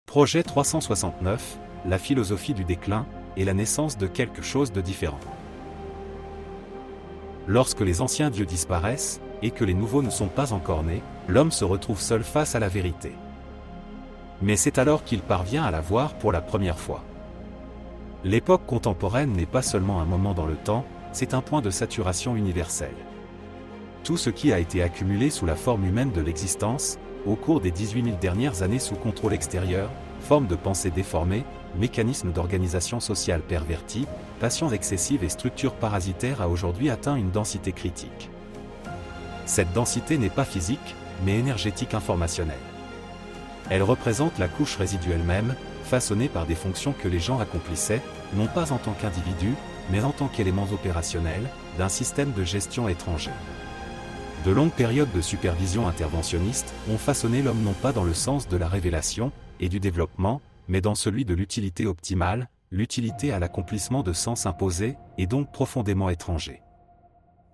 Projet 369, la philosophie du déclin et la naissance de quelque chose de différent. Lorsque les anciens dieux disparaissent, et que les nouveaux ne sont pas encore nés, l'homme se retrouve seul face à la vérité. Mais c'est alors qu'il parvient à la voir pour la première fois. L'époque contemporaine n'est pas seulement un moment dans le temps, c'est un point de saturation universelle. Tout ce qui a été accumulé sous la forme humaine de l'existence, au cours des 18 000 dernières années sous contrôle extérieur, formes de pensée déformées, mécanismes d'organisation sociale pervertis, passions excessives et structures parasitaires a aujourd'hui atteint une densité critique. Cette densité n'est pas physique, mais énergétique informationnelle. Elle représente la couche résiduelle même, façonnée par des fonctions que les gens accomplissaient, non pas en tant qu'individus, mais en tant qu'éléments opérationnels, d'un système de gestion étranger. De longues périodes de supervision interventionniste ont façonné l'homme non pas dans le sens de la révélation et du développement, mais dans celui de l'utilité optimale, l'utilité à l'accomplissement de sens imposés et donc profondément étrangers.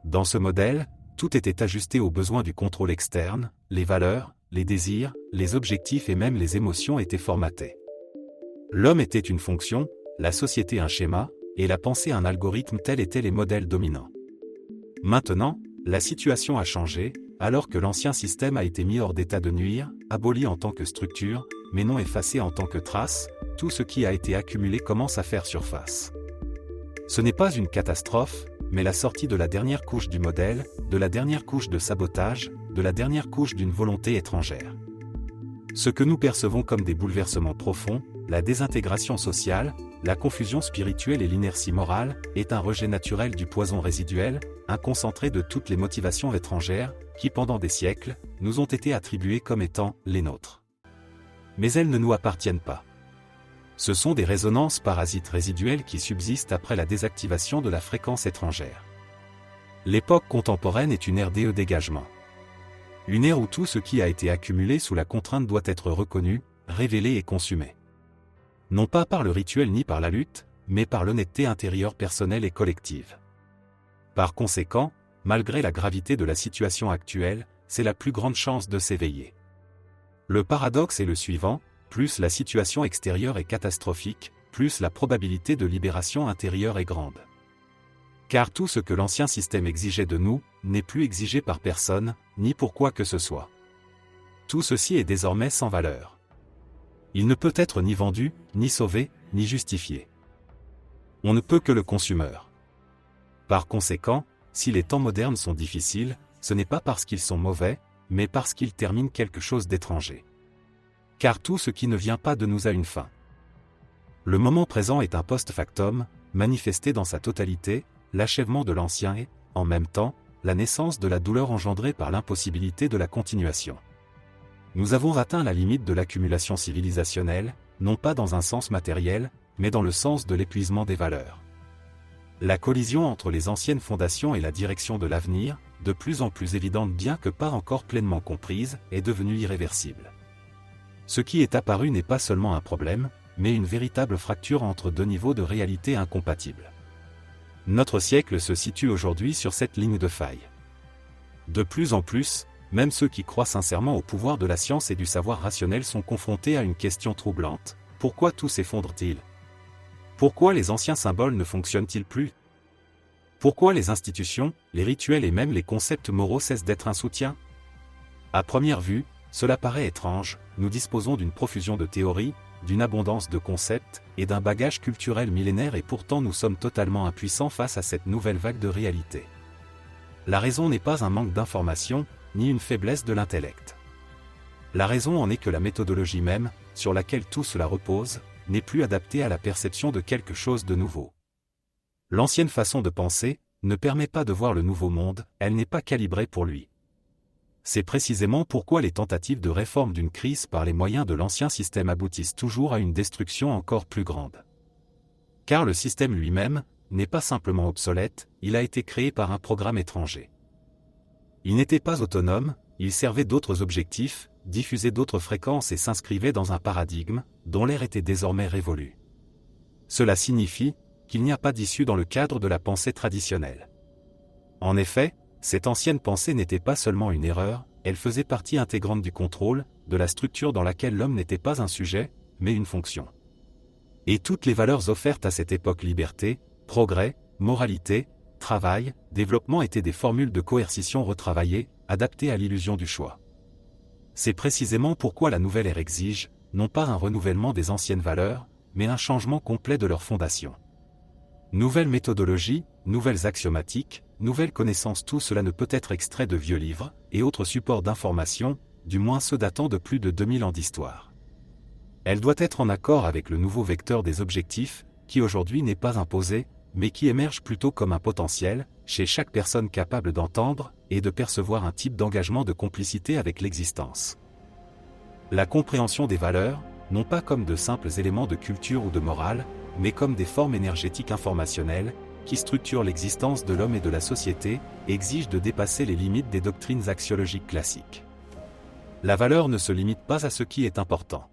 Dans ce modèle, tout était ajusté aux besoins du contrôle externe, les valeurs, les désirs, les objectifs et même les émotions étaient formatés. L'homme était une fonction, la société un schéma, et la pensée un algorithme tels étaient les modèles dominants. Maintenant, la situation a changé, alors que l'ancien système a été mis hors d'état de nuire, aboli en tant que structure, mais non effacé en tant que trace, tout ce qui a été accumulé commence à faire surface. Ce n'est pas une catastrophe, mais la sortie de la dernière couche du modèle, de la dernière couche de sabotage, de la dernière couche d'une volonté étrangère. Ce que nous percevons comme des bouleversements profonds, la désintégration sociale, la confusion spirituelle et l'inertie morale, est un rejet naturel du poison résiduel, un concentré de toutes les motivations étrangères, qui pendant des siècles, nous ont été attribuées comme étant les nôtres. Mais elles ne nous appartiennent pas. Ce sont des résonances parasites résiduelles qui subsistent après la désactivation de la fréquence étrangère. L'époque contemporaine est une ère de dégagement. Une ère où tout ce qui a été accumulé sous la contrainte doit être reconnu, révélé et consumé. Non pas par le rituel ni par la lutte, mais par l'honnêteté intérieure personnelle et collective. Par conséquent, malgré la gravité de la situation actuelle, c'est la plus grande chance de s'éveiller. Le paradoxe est le suivant, plus la situation extérieure est catastrophique, plus la probabilité de libération intérieure est grande. Car tout ce que l'ancien système exigeait de nous, n'est plus exigé par personne, ni pour quoi que ce soit. Tout ceci est désormais sans valeur. Il ne peut être ni vendu, ni sauvé, ni justifié. On ne peut que le consumeur. Par conséquent, si les temps modernes sont difficiles, ce n'est pas parce qu'ils sont mauvais, mais parce qu'ils terminent quelque chose d'étranger. Car tout ce qui ne vient pas de nous a une fin. Le moment présent est un post-factum, manifesté dans sa totalité, l'achèvement de l'ancien et, en même temps, la naissance de la douleur engendrée par l'impossibilité de la continuation. Nous avons atteint la limite de l'accumulation civilisationnelle, non pas dans un sens matériel, mais dans le sens de l'épuisement des valeurs. La collision entre les anciennes fondations et la direction de l'avenir, de plus en plus évidente bien que pas encore pleinement comprise, est devenue irréversible. Ce qui est apparu n'est pas seulement un problème, mais une véritable fracture entre deux niveaux de réalité incompatibles. Notre siècle se situe aujourd'hui sur cette ligne de faille. De plus en plus, même ceux qui croient sincèrement au pouvoir de la science et du savoir rationnel sont confrontés à une question troublante. Pourquoi tout s'effondre-t-il ? Pourquoi les anciens symboles ne fonctionnent-ils plus ? Pourquoi les institutions, les rituels et même les concepts moraux cessent d'être un soutien ? À première vue, cela paraît étrange, nous disposons d'une profusion de théories, d'une abondance de concepts, et d'un bagage culturel millénaire et pourtant nous sommes totalement impuissants face à cette nouvelle vague de réalité. La raison n'est pas un manque d'information, ni une faiblesse de l'intellect. La raison en est que la méthodologie même, sur laquelle tout cela repose, n'est plus adaptée à la perception de quelque chose de nouveau. L'ancienne façon de penser ne permet pas de voir le nouveau monde, elle n'est pas calibrée pour lui. C'est précisément pourquoi les tentatives de réforme d'une crise par les moyens de l'ancien système aboutissent toujours à une destruction encore plus grande. Car le système lui-même n'est pas simplement obsolète, il a été créé par un programme étranger. Il n'était pas autonome, il servait d'autres objectifs, diffusait d'autres fréquences et s'inscrivait dans un paradigme, dont l'ère était désormais révolue. Cela signifie qu'il n'y a pas d'issue dans le cadre de la pensée traditionnelle. En effet, cette ancienne pensée n'était pas seulement une erreur, elle faisait partie intégrante du contrôle, de la structure dans laquelle l'homme n'était pas un sujet, mais une fonction. Et toutes les valeurs offertes à cette époque, liberté, progrès, moralité, travail, développement, étaient des formules de coercition retravaillées, adaptées à l'illusion du choix. C'est précisément pourquoi la nouvelle ère exige, non pas un renouvellement des anciennes valeurs, mais un changement complet de leur fondation. Nouvelle méthodologie, nouvelles axiomatiques, nouvelles connaissances, tout cela ne peut être extrait de vieux livres et autres supports d'information, du moins ceux datant de plus de 2000 ans d'histoire. Elle doit être en accord avec le nouveau vecteur des objectifs, qui aujourd'hui n'est pas imposé, mais qui émerge plutôt comme un potentiel, chez chaque personne capable d'entendre et de percevoir un type d'engagement de complicité avec l'existence. La compréhension des valeurs, non pas comme de simples éléments de culture ou de morale, mais comme des formes énergétiques informationnelles, qui structurent l'existence de l'homme et de la société, exige de dépasser les limites des doctrines axiologiques classiques. La valeur ne se limite pas à ce qui est important.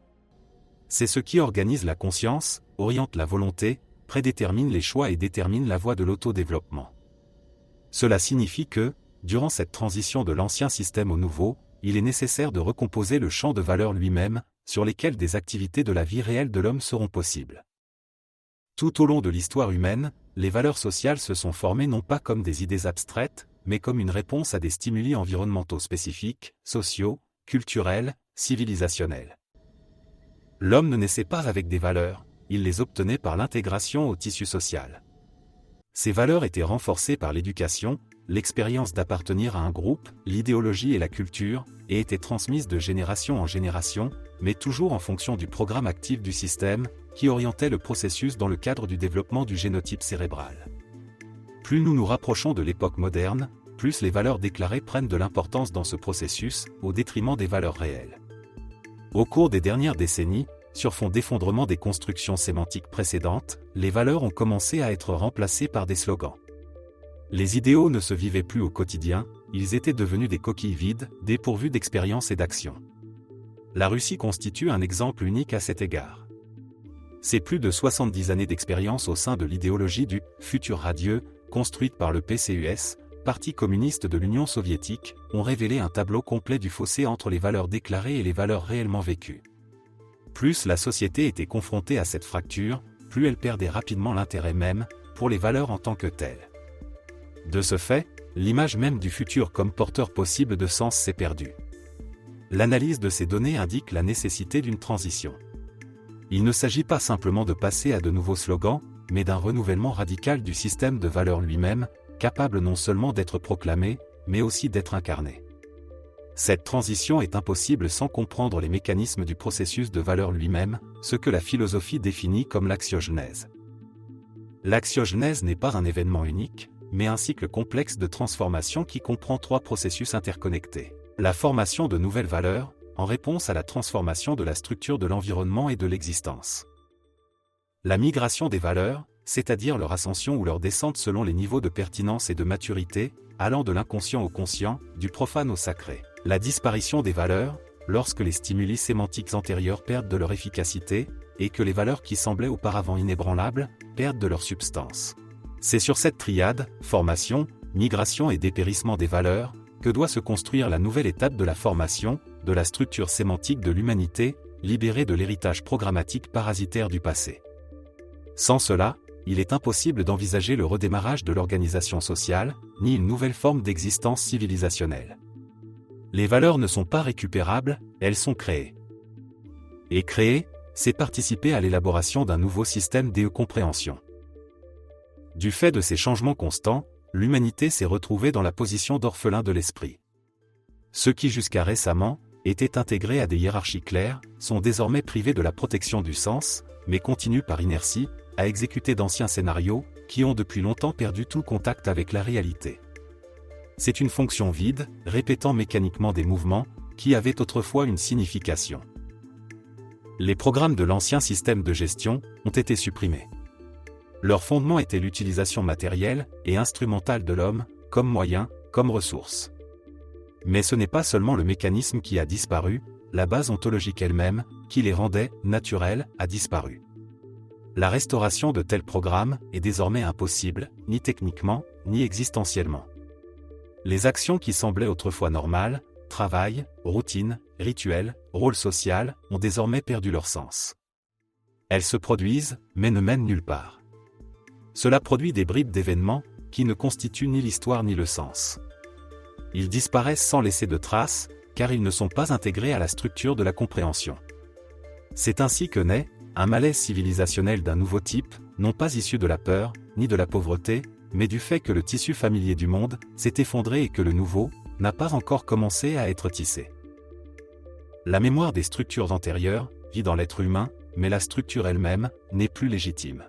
C'est ce qui organise la conscience, oriente la volonté, prédétermine les choix et détermine la voie de l'autodéveloppement. Cela signifie que, durant cette transition de l'ancien système au nouveau, il est nécessaire de recomposer le champ de valeurs lui-même, sur lesquelles des activités de la vie réelle de l'homme seront possibles. Tout au long de l'histoire humaine, les valeurs sociales se sont formées non pas comme des idées abstraites, mais comme une réponse à des stimuli environnementaux spécifiques, sociaux, culturels, civilisationnels. L'homme ne naissait pas avec des valeurs, il les obtenait par l'intégration au tissu social. Ces valeurs étaient renforcées par l'éducation, l'expérience d'appartenir à un groupe, l'idéologie et la culture, et étaient transmises de génération en génération, mais toujours en fonction du programme actif du système, qui orientait le processus dans le cadre du développement du génotype cérébral. Plus nous nous rapprochons de l'époque moderne, plus les valeurs déclarées prennent de l'importance dans ce processus, au détriment des valeurs réelles. Au cours des dernières décennies, sur fond d'effondrement des constructions sémantiques précédentes, les valeurs ont commencé à être remplacées par des slogans. Les idéaux ne se vivaient plus au quotidien, ils étaient devenus des coquilles vides, dépourvues d'expérience et d'action. La Russie constitue un exemple unique à cet égard. Ces plus de 70 années d'expérience au sein de l'idéologie du « futur radieux », construite par le PCUS, Parti communiste de l'Union soviétique, ont révélé un tableau complet du fossé entre les valeurs déclarées et les valeurs réellement vécues. Plus la société était confrontée à cette fracture, plus elle perdait rapidement l'intérêt même, pour les valeurs en tant que telles. De ce fait, l'image même du futur comme porteur possible de sens s'est perdue. L'analyse de ces données indique la nécessité d'une transition. Il ne s'agit pas simplement de passer à de nouveaux slogans, mais d'un renouvellement radical du système de valeurs lui-même, capable non seulement d'être proclamé, mais aussi d'être incarné. Cette transition est impossible sans comprendre les mécanismes du processus de valeur lui-même, ce que la philosophie définit comme l'axiogenèse. L'axiogenèse n'est pas un événement unique, mais un cycle complexe de transformation qui comprend 3 processus interconnectés. La formation de nouvelles valeurs, en réponse à la transformation de la structure de l'environnement et de l'existence. La migration des valeurs, c'est-à-dire leur ascension ou leur descente selon les niveaux de pertinence et de maturité, allant de l'inconscient au conscient, du profane au sacré. La disparition des valeurs, lorsque les stimuli sémantiques antérieurs perdent de leur efficacité, et que les valeurs qui semblaient auparavant inébranlables, perdent de leur substance. C'est sur cette triade, formation, migration et dépérissement des valeurs, que doit se construire la nouvelle étape de la formation, de la structure sémantique de l'humanité, libérée de l'héritage programmatique parasitaire du passé. Sans cela, il est impossible d'envisager le redémarrage de l'organisation sociale, ni une nouvelle forme d'existence civilisationnelle. Les valeurs ne sont pas récupérables, elles sont créées. Et créer, c'est participer à l'élaboration d'un nouveau système de compréhension. Du fait de ces changements constants, l'humanité s'est retrouvée dans la position d'orphelin de l'esprit. Ceux qui jusqu'à récemment étaient intégrés à des hiérarchies claires, sont désormais privés de la protection du sens, mais continuent par inertie, à exécuter d'anciens scénarios, qui ont depuis longtemps perdu tout contact avec la réalité. C'est une fonction vide, répétant mécaniquement des mouvements, qui avaient autrefois une signification. Les programmes de l'ancien système de gestion ont été supprimés. Leur fondement était l'utilisation matérielle et instrumentale de l'homme, comme moyen, comme ressource. Mais ce n'est pas seulement le mécanisme qui a disparu, la base ontologique elle-même, qui les rendait naturels, a disparu. La restauration de tels programmes est désormais impossible, ni techniquement, ni existentiellement. Les actions qui semblaient autrefois normales, travail, routine, rituel, rôle social, ont désormais perdu leur sens. Elles se produisent, mais ne mènent nulle part. Cela produit des bribes d'événements, qui ne constituent ni l'histoire ni le sens. Ils disparaissent sans laisser de traces, car ils ne sont pas intégrés à la structure de la compréhension. C'est ainsi que naît un malaise civilisationnel d'un nouveau type, non pas issu de la peur, ni de la pauvreté, mais du fait que le tissu familier du monde s'est effondré et que le nouveau n'a pas encore commencé à être tissé. La mémoire des structures antérieures vit dans l'être humain, mais la structure elle-même n'est plus légitime.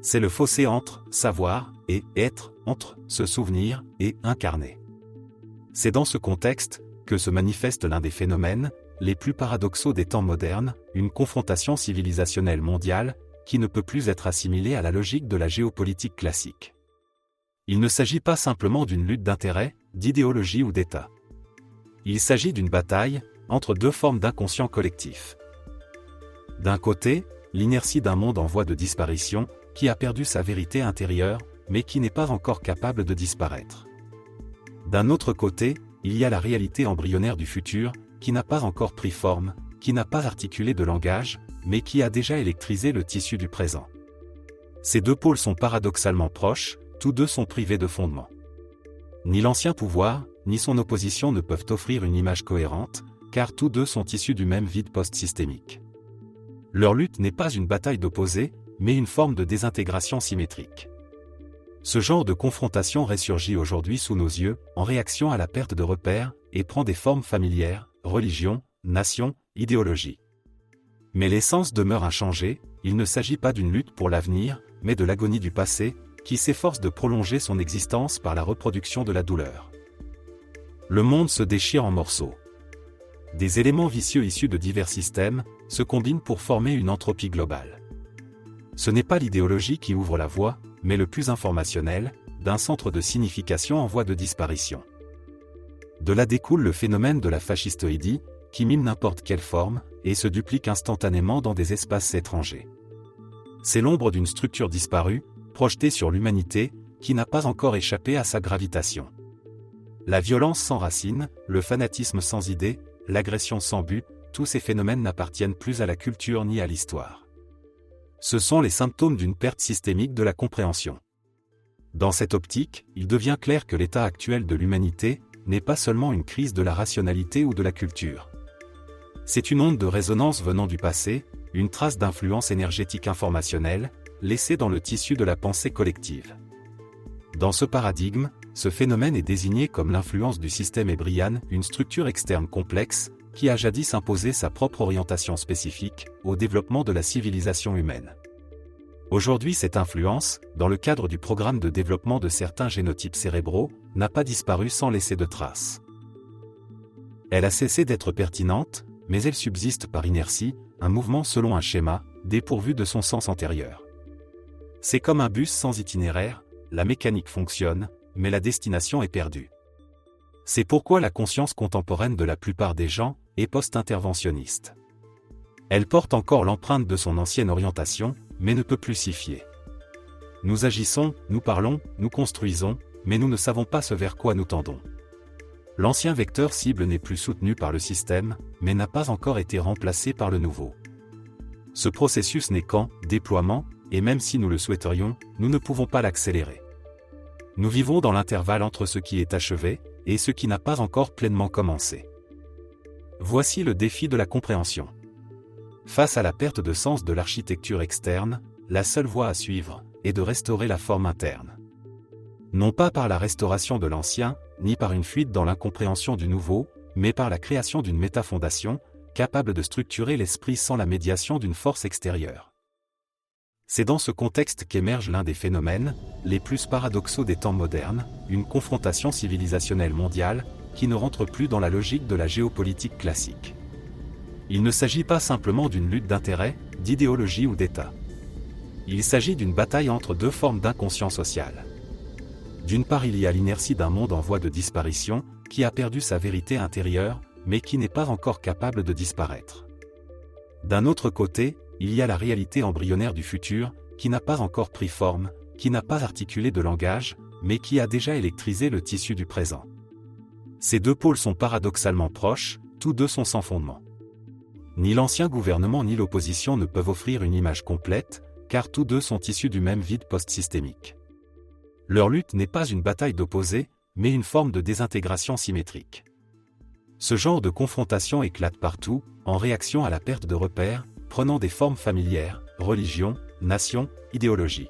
C'est le fossé entre savoir et être, entre se souvenir et incarner. C'est dans ce contexte que se manifeste l'un des phénomènes les plus paradoxaux des temps modernes, une confrontation civilisationnelle mondiale qui ne peut plus être assimilée à la logique de la géopolitique classique. Il ne s'agit pas simplement d'une lutte d'intérêts, d'idéologie ou d'État. Il s'agit d'une bataille entre deux formes d'inconscient collectif. D'un côté, l'inertie d'un monde en voie de disparition, qui a perdu sa vérité intérieure, mais qui n'est pas encore capable de disparaître. D'un autre côté, il y a la réalité embryonnaire du futur, qui n'a pas encore pris forme, qui n'a pas articulé de langage, mais qui a déjà électrisé le tissu du présent. Ces deux pôles sont paradoxalement proches, tous deux sont privés de fondement. Ni l'ancien pouvoir, ni son opposition ne peuvent offrir une image cohérente, car tous deux sont issus du même vide post-systémique. Leur lutte n'est pas une bataille d'opposés, mais une forme de désintégration symétrique. Ce genre de confrontation ressurgit aujourd'hui sous nos yeux, en réaction à la perte de repères, et prend des formes familières, religion, nation, idéologie. Mais l'essence demeure inchangée, il ne s'agit pas d'une lutte pour l'avenir, mais de l'agonie du passé, qui s'efforce de prolonger son existence par la reproduction de la douleur. Le monde se déchire en morceaux. Des éléments vicieux issus de divers systèmes se combinent pour former une entropie globale. Ce n'est pas l'idéologie qui ouvre la voie, mais le plus informationnel, d'un centre de signification en voie de disparition. De là découle le phénomène de la fascistoïdie, qui mime n'importe quelle forme, et se duplique instantanément dans des espaces étrangers. C'est l'ombre d'une structure disparue, projetée sur l'humanité, qui n'a pas encore échappé à sa gravitation. La violence sans racine, le fanatisme sans idée, l'agression sans but, tous ces phénomènes n'appartiennent plus à la culture ni à l'histoire. Ce sont les symptômes d'une perte systémique de la compréhension. Dans cette optique, il devient clair que l'état actuel de l'humanité n'est pas seulement une crise de la rationalité ou de la culture. C'est une onde de résonance venant du passé, une trace d'influence énergétique informationnelle, laissée dans le tissu de la pensée collective. Dans ce paradigme, ce phénomène est désigné comme l'influence du système ébrian, une structure externe complexe, qui a jadis imposé sa propre orientation spécifique au développement de la civilisation humaine. Aujourd'hui, cette influence, dans le cadre du programme de développement de certains génotypes cérébraux, n'a pas disparu sans laisser de traces. Elle a cessé d'être pertinente, mais elle subsiste par inertie, un mouvement selon un schéma, dépourvu de son sens antérieur. C'est comme un bus sans itinéraire, la mécanique fonctionne, mais la destination est perdue. C'est pourquoi la conscience contemporaine de la plupart des gens est post-interventionniste. Elle porte encore l'empreinte de son ancienne orientation, mais ne peut plus s'y fier. Nous agissons, nous parlons, nous construisons, mais nous ne savons pas ce vers quoi nous tendons. L'ancien vecteur cible n'est plus soutenu par le système, mais n'a pas encore été remplacé par le nouveau. Ce processus n'est qu'en déploiement, et même si nous le souhaiterions, nous ne pouvons pas l'accélérer. Nous vivons dans l'intervalle entre ce qui est achevé, et ce qui n'a pas encore pleinement commencé. Voici le défi de la compréhension. Face à la perte de sens de l'architecture externe, la seule voie à suivre est de restaurer la forme interne. Non pas par la restauration de l'ancien, ni par une fuite dans l'incompréhension du nouveau, mais par la création d'une métafondation, capable de structurer l'esprit sans la médiation d'une force extérieure. C'est dans ce contexte qu'émerge l'un des phénomènes les plus paradoxaux des temps modernes, une confrontation civilisationnelle mondiale, qui ne rentre plus dans la logique de la géopolitique classique. Il ne s'agit pas simplement d'une lutte d'intérêts, d'idéologie ou d'État. Il s'agit d'une bataille entre deux formes d'inconscient social. D'une part, il y a l'inertie d'un monde en voie de disparition, qui a perdu sa vérité intérieure, mais qui n'est pas encore capable de disparaître. D'un autre côté, il y a la réalité embryonnaire du futur, qui n'a pas encore pris forme, qui n'a pas articulé de langage, mais qui a déjà électrisé le tissu du présent. Ces deux pôles sont paradoxalement proches, tous deux sont sans fondement. Ni l'ancien gouvernement ni l'opposition ne peuvent offrir une image complète, car tous deux sont issus du même vide post-systémique. Leur lutte n'est pas une bataille d'opposés, mais une forme de désintégration symétrique. Ce genre de confrontation éclate partout, en réaction à la perte de repères, prenant des formes familières, religion, nation, idéologie.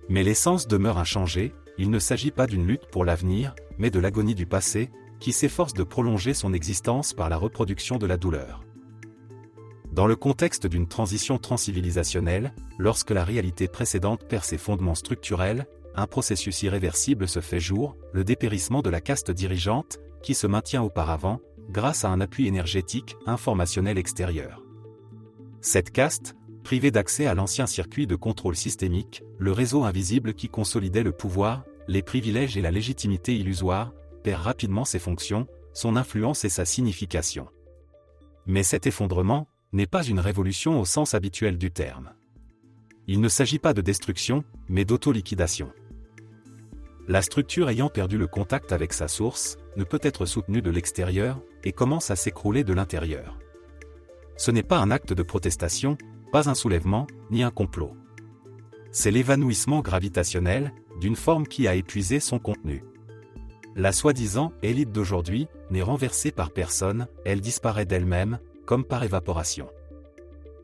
Mais l'essence demeure inchangée, il ne s'agit pas d'une lutte pour l'avenir, mais de l'agonie du passé, qui s'efforce de prolonger son existence par la reproduction de la douleur. Dans le contexte d'une transition transcivilisationnelle, lorsque la réalité précédente perd ses fondements structurels, un processus irréversible se fait jour, le dépérissement de la caste dirigeante, qui se maintient auparavant, grâce à un appui énergétique, informationnel extérieur. Cette caste, privée d'accès à l'ancien circuit de contrôle systémique, le réseau invisible qui consolidait le pouvoir, les privilèges et la légitimité illusoire, perd rapidement ses fonctions, son influence et sa signification. Mais cet effondrement n'est pas une révolution au sens habituel du terme. Il ne s'agit pas de destruction, mais d'auto-liquidation. La structure ayant perdu le contact avec sa source, ne peut être soutenue de l'extérieur, et commence à s'écrouler de l'intérieur. Ce n'est pas un acte de protestation, pas un soulèvement, ni un complot. C'est l'évanouissement gravitationnel, d'une forme qui a épuisé son contenu. La soi-disant élite d'aujourd'hui n'est renversée par personne, elle disparaît d'elle-même, comme par évaporation.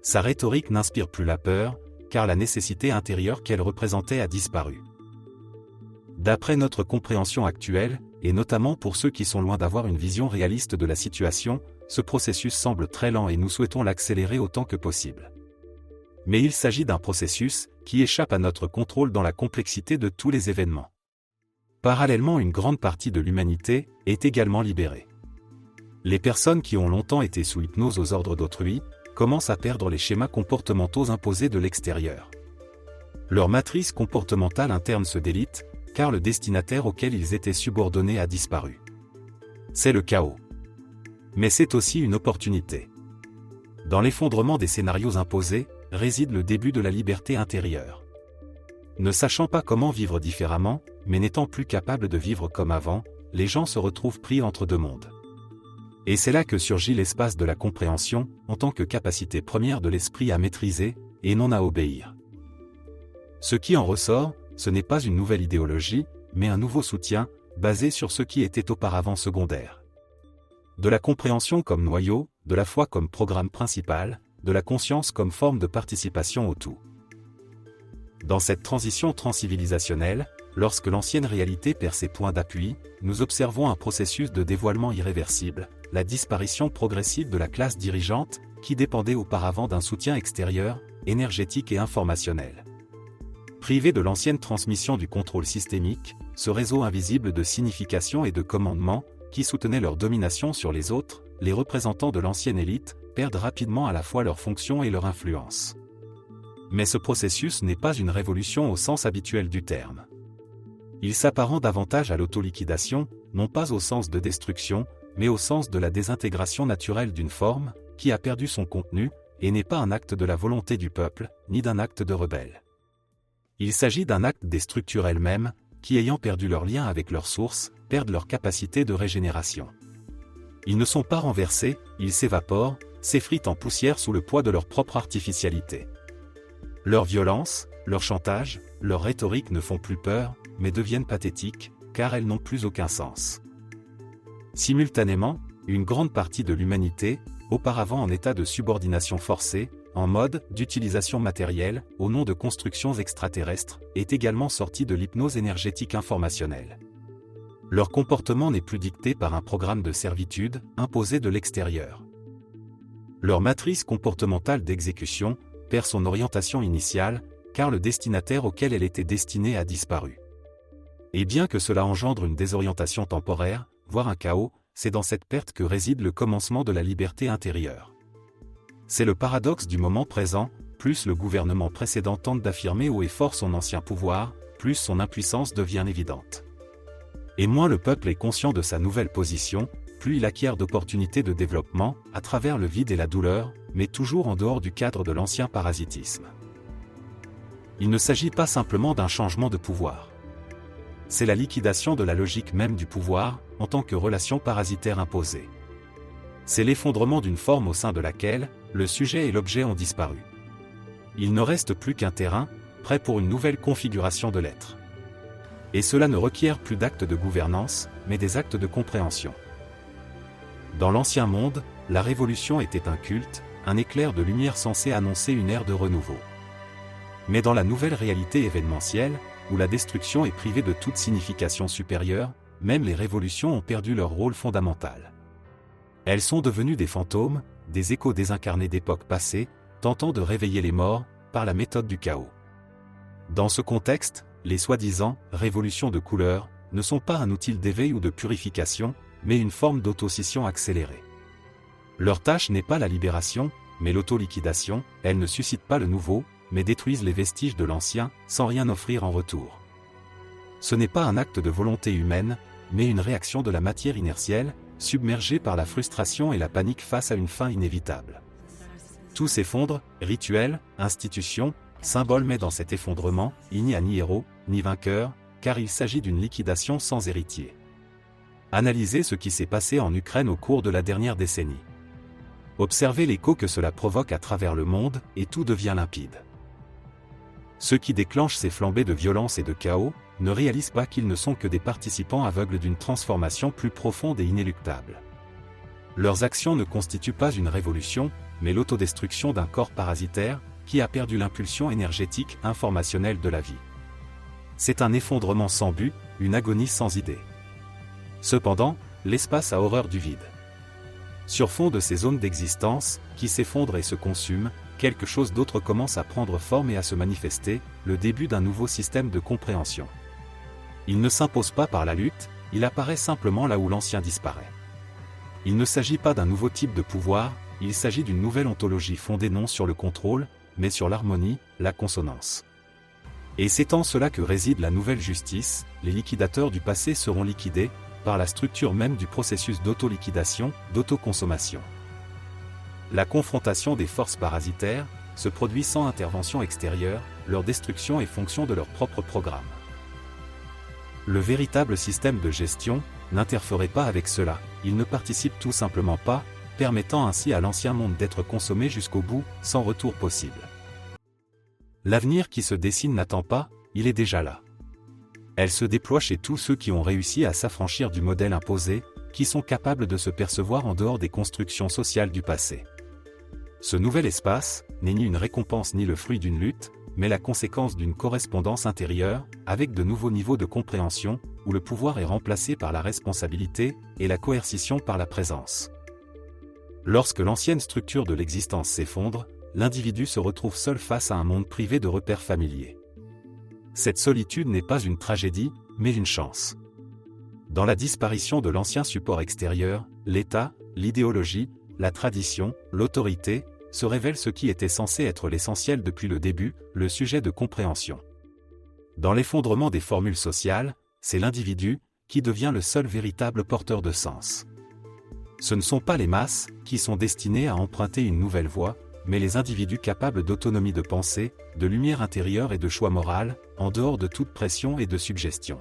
Sa rhétorique n'inspire plus la peur, car la nécessité intérieure qu'elle représentait a disparu. D'après notre compréhension actuelle, et notamment pour ceux qui sont loin d'avoir une vision réaliste de la situation, ce processus semble très lent et nous souhaitons l'accélérer autant que possible. Mais il s'agit d'un processus qui échappe à notre contrôle dans la complexité de tous les événements. Parallèlement, une grande partie de l'humanité est également libérée. Les personnes qui ont longtemps été sous hypnose aux ordres d'autrui commencent à perdre les schémas comportementaux imposés de l'extérieur. Leur matrice comportementale interne se délite, car le destinataire auquel ils étaient subordonnés a disparu. C'est le chaos. Mais c'est aussi une opportunité. Dans l'effondrement des scénarios imposés, réside le début de la liberté intérieure. Ne sachant pas comment vivre différemment, mais n'étant plus capables de vivre comme avant, les gens se retrouvent pris entre deux mondes. Et c'est là que surgit l'espace de la compréhension, en tant que capacité première de l'esprit à maîtriser, et non à obéir. Ce qui en ressort, ce n'est pas une nouvelle idéologie, mais un nouveau soutien, basé sur ce qui était auparavant secondaire. De la compréhension comme noyau, de la foi comme programme principal, de la conscience comme forme de participation au tout. Dans cette transition transcivilisationnelle, lorsque l'ancienne réalité perd ses points d'appui, nous observons un processus de dévoilement irréversible, la disparition progressive de la classe dirigeante, qui dépendait auparavant d'un soutien extérieur, énergétique et informationnel. Privé de l'ancienne transmission du contrôle systémique, ce réseau invisible de signification et de commandement, qui soutenait leur domination sur les autres, les représentants de l'ancienne élite, perdent rapidement à la fois leur fonction et leur influence. Mais ce processus n'est pas une révolution au sens habituel du terme. Il s'apparente davantage à l'autoliquidation, non pas au sens de destruction, mais au sens de la désintégration naturelle d'une forme, qui a perdu son contenu, et n'est pas un acte de la volonté du peuple, ni d'un acte de rebelle. Il s'agit d'un acte des structures elles-mêmes, qui ayant perdu leur lien avec leur source, perdent leur capacité de régénération. Ils ne sont pas renversés, ils s'évaporent, s'effritent en poussière sous le poids de leur propre artificialité. Leur violence, leur chantage, leur rhétorique ne font plus peur, mais deviennent pathétiques, car elles n'ont plus aucun sens. Simultanément, une grande partie de l'humanité, auparavant en état de subordination forcée, en mode d'utilisation matérielle, au nom de constructions extraterrestres, est également sortie de l'hypnose énergétique informationnelle. Leur comportement n'est plus dicté par un programme de servitude, imposé de l'extérieur. Leur matrice comportementale d'exécution perd son orientation initiale, car le destinataire auquel elle était destinée a disparu. Et bien que cela engendre une désorientation temporaire, voire un chaos, c'est dans cette perte que réside le commencement de la liberté intérieure. C'est le paradoxe du moment présent, plus le gouvernement précédent tente d'affirmer haut et fort son ancien pouvoir, plus son impuissance devient évidente. Et moins le peuple est conscient de sa nouvelle position, plus il acquiert d'opportunités de développement, à travers le vide et la douleur, mais toujours en dehors du cadre de l'ancien parasitisme. Il ne s'agit pas simplement d'un changement de pouvoir. C'est la liquidation de la logique même du pouvoir, en tant que relation parasitaire imposée. C'est l'effondrement d'une forme au sein de laquelle le sujet et l'objet ont disparu. Il ne reste plus qu'un terrain, prêt pour une nouvelle configuration de l'être. Et cela ne requiert plus d'actes de gouvernance, mais des actes de compréhension. Dans l'ancien monde, la révolution était un culte, un éclair de lumière censé annoncer une ère de renouveau. Mais dans la nouvelle réalité événementielle, où la destruction est privée de toute signification supérieure, même les révolutions ont perdu leur rôle fondamental. Elles sont devenues des fantômes, des échos désincarnés d'époques passées, tentant de réveiller les morts, par la méthode du chaos. Dans ce contexte, les soi-disant « révolutions de couleur » ne sont pas un outil d'éveil ou de purification, mais une forme d'autoscission accélérée. Leur tâche n'est pas la libération, mais l'auto-liquidation, elles ne suscitent pas le nouveau, mais détruisent les vestiges de l'ancien, sans rien offrir en retour. Ce n'est pas un acte de volonté humaine, mais une réaction de la matière inertielle, submergée par la frustration et la panique face à une fin inévitable. Tout s'effondre, rituels, institutions, symboles, mais dans cet effondrement, il n'y a ni héros, ni vainqueur, car il s'agit d'une liquidation sans héritier. Analysez ce qui s'est passé en Ukraine au cours de la dernière décennie. Observez l'écho que cela provoque à travers le monde, et tout devient limpide. Ceux qui déclenchent ces flambées de violence et de chaos, ne réalisent pas qu'ils ne sont que des participants aveugles d'une transformation plus profonde et inéluctable. Leurs actions ne constituent pas une révolution, mais l'autodestruction d'un corps parasitaire, qui a perdu l'impulsion énergétique informationnelle de la vie. C'est un effondrement sans but, une agonie sans idée. Cependant, l'espace a horreur du vide. Sur fond de ces zones d'existence, qui s'effondrent et se consument, quelque chose d'autre commence à prendre forme et à se manifester, le début d'un nouveau système de compréhension. Il ne s'impose pas par la lutte, il apparaît simplement là où l'ancien disparaît. Il ne s'agit pas d'un nouveau type de pouvoir, il s'agit d'une nouvelle ontologie fondée non sur le contrôle, mais sur l'harmonie, la consonance. Et c'est en cela que réside la nouvelle justice, les liquidateurs du passé seront liquidés, par la structure même du processus d'auto-liquidation, d'autoconsommation. La confrontation des forces parasitaires se produit sans intervention extérieure, leur destruction est fonction de leur propre programme. Le véritable système de gestion n'interférait pas avec cela, il ne participe tout simplement pas, permettant ainsi à l'ancien monde d'être consommé jusqu'au bout, sans retour possible. L'avenir qui se dessine n'attend pas, il est déjà là. Elle se déploie chez tous ceux qui ont réussi à s'affranchir du modèle imposé, qui sont capables de se percevoir en dehors des constructions sociales du passé. Ce nouvel espace n'est ni une récompense ni le fruit d'une lutte, mais la conséquence d'une correspondance intérieure, avec de nouveaux niveaux de compréhension, où le pouvoir est remplacé par la responsabilité, et la coercition par la présence. Lorsque l'ancienne structure de l'existence s'effondre, l'individu se retrouve seul face à un monde privé de repères familiers. Cette solitude n'est pas une tragédie, mais une chance. Dans la disparition de l'ancien support extérieur, l'État, l'idéologie, la tradition, l'autorité, se révèle ce qui était censé être l'essentiel depuis le début, le sujet de compréhension. Dans l'effondrement des formules sociales, c'est l'individu qui devient le seul véritable porteur de sens. Ce ne sont pas les masses qui sont destinées à emprunter une nouvelle voie, mais les individus capables d'autonomie de pensée, de lumière intérieure et de choix moral, en dehors de toute pression et de suggestion.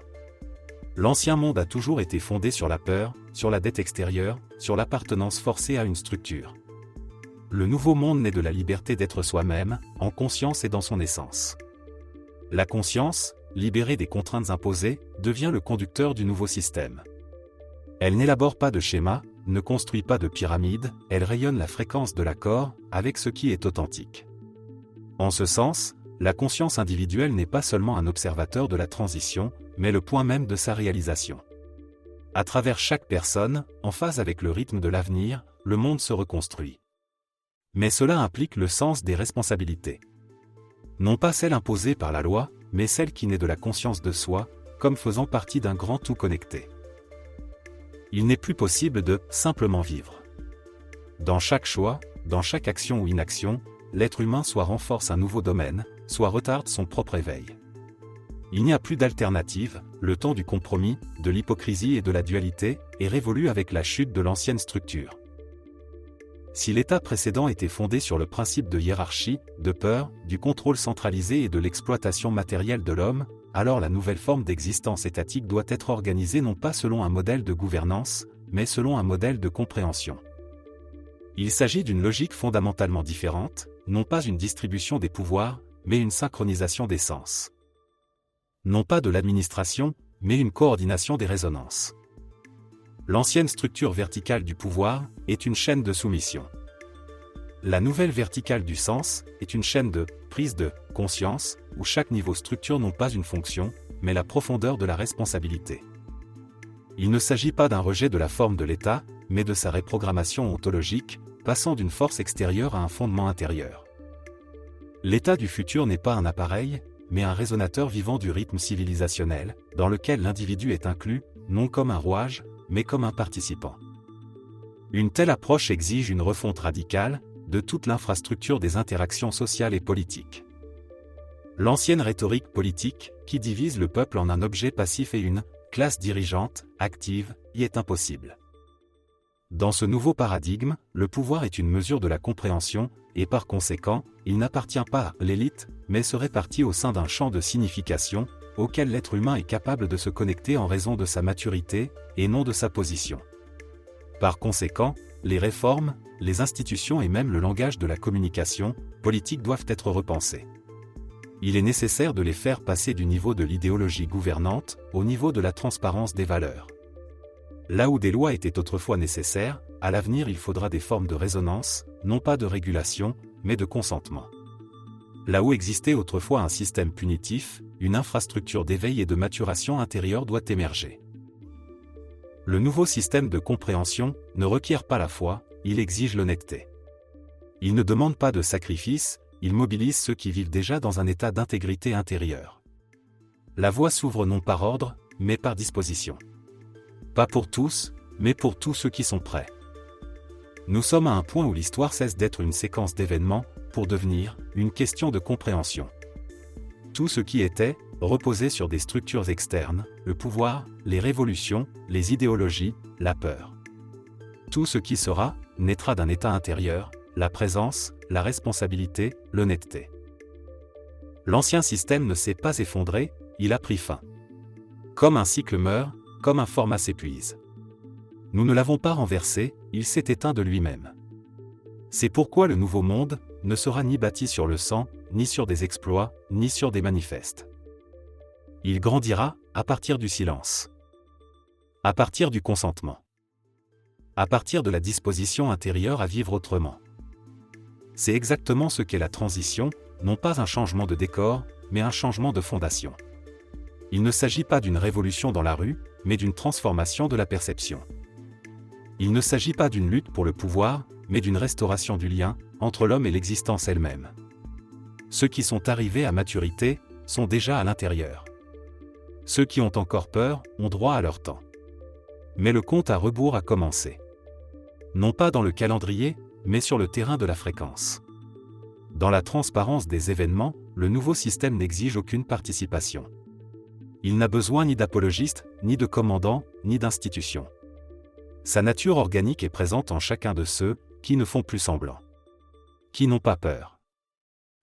L'ancien monde a toujours été fondé sur la peur, sur la dette extérieure, sur l'appartenance forcée à une structure. Le nouveau monde naît de la liberté d'être soi-même, en conscience et dans son essence. La conscience, libérée des contraintes imposées, devient le conducteur du nouveau système. Elle n'élabore pas de schéma, ne construit pas de pyramide, elle rayonne la fréquence de l'accord, avec ce qui est authentique. En ce sens, la conscience individuelle n'est pas seulement un observateur de la transition, mais le point même de sa réalisation. À travers chaque personne, en phase avec le rythme de l'avenir, le monde se reconstruit. Mais cela implique le sens des responsabilités. Non pas celle imposée par la loi, mais celle qui naît de la conscience de soi, comme faisant partie d'un grand tout connecté. Il n'est plus possible de « simplement vivre ». Dans chaque choix, dans chaque action ou inaction, l'être humain soit renforce un nouveau domaine, soit retarde son propre éveil. Il n'y a plus d'alternative, le temps du compromis, de l'hypocrisie et de la dualité, est révolu avec la chute de l'ancienne structure. Si l'état précédent était fondé sur le principe de hiérarchie, de peur, du contrôle centralisé et de l'exploitation matérielle de l'homme, alors la nouvelle forme d'existence étatique doit être organisée non pas selon un modèle de gouvernance, mais selon un modèle de compréhension. Il s'agit d'une logique fondamentalement différente, non pas une distribution des pouvoirs, mais une synchronisation des sens. Non pas de l'administration, mais une coordination des résonances. L'ancienne structure verticale du pouvoir est une chaîne de soumission. La nouvelle verticale du sens est une chaîne de prise de conscience, où chaque niveau structure non pas une fonction, mais la profondeur de la responsabilité. Il ne s'agit pas d'un rejet de la forme de l'État, mais de sa reprogrammation ontologique, passant d'une force extérieure à un fondement intérieur. L'État du futur n'est pas un appareil, mais un résonateur vivant du rythme civilisationnel, dans lequel l'individu est inclus, non comme un rouage, mais comme un participant. Une telle approche exige une refonte radicale de toute l'infrastructure des interactions sociales et politiques. L'ancienne rhétorique politique, qui divise le peuple en un objet passif et une classe dirigeante, active, y est impossible. Dans ce nouveau paradigme, le pouvoir est une mesure de la compréhension, et par conséquent, il n'appartient pas à l'élite, mais se répartit au sein d'un champ de signification, auquel l'être humain est capable de se connecter en raison de sa maturité, et non de sa position. Par conséquent, les réformes, les institutions et même le langage de la communication politique doivent être repensés. Il est nécessaire de les faire passer du niveau de l'idéologie gouvernante au niveau de la transparence des valeurs. Là où des lois étaient autrefois nécessaires, à l'avenir il faudra des formes de résonance, non pas de régulation, mais de consentement. Là où existait autrefois un système punitif, une infrastructure d'éveil et de maturation intérieure doit émerger. Le nouveau système de compréhension ne requiert pas la foi, il exige l'honnêteté. Il ne demande pas de sacrifice, il mobilise ceux qui vivent déjà dans un état d'intégrité intérieure. La voie s'ouvre non par ordre, mais par disposition. Pas pour tous, mais pour tous ceux qui sont prêts. Nous sommes à un point où l'histoire cesse d'être une séquence d'événements, pour devenir une question de compréhension. Tout ce qui était, reposait sur des structures externes, le pouvoir, les révolutions, les idéologies, la peur. Tout ce qui sera, naîtra d'un état intérieur, la présence, la responsabilité, l'honnêteté. L'ancien système ne s'est pas effondré, il a pris fin. Comme un cycle meurt, comme un format s'épuise. Nous ne l'avons pas renversé, il s'est éteint de lui-même. C'est pourquoi le nouveau monde ne sera ni bâti sur le sang, ni sur des exploits, ni sur des manifestes. Il grandira à partir du silence. À partir du consentement. À partir de la disposition intérieure à vivre autrement. C'est exactement ce qu'est la transition, non pas un changement de décor, mais un changement de fondation. Il ne s'agit pas d'une révolution dans la rue, mais d'une transformation de la perception. Il ne s'agit pas d'une lutte pour le pouvoir, mais d'une restauration du lien entre l'homme et l'existence elle-même. Ceux qui sont arrivés à maturité sont déjà à l'intérieur. Ceux qui ont encore peur ont droit à leur temps. Mais le compte à rebours a commencé. Non pas dans le calendrier, mais sur le terrain de la fréquence. Dans la transparence des événements, le nouveau système n'exige aucune participation. Il n'a besoin ni d'apologistes, ni de commandants, ni d'institutions. Sa nature organique est présente en chacun de ceux qui ne font plus semblant. Qui n'ont pas peur.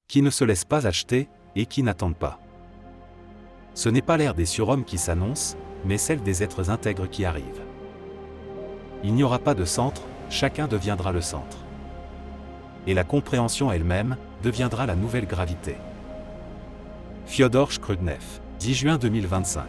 Qui ne se laissent pas acheter, et qui n'attendent pas. Ce n'est pas l'ère des surhommes qui s'annonce, mais celle des êtres intègres qui arrivent. Il n'y aura pas de centre, chacun deviendra le centre. Et la compréhension elle-même deviendra la nouvelle gravité. Fyodor Skrudnev, 10 juin 2025.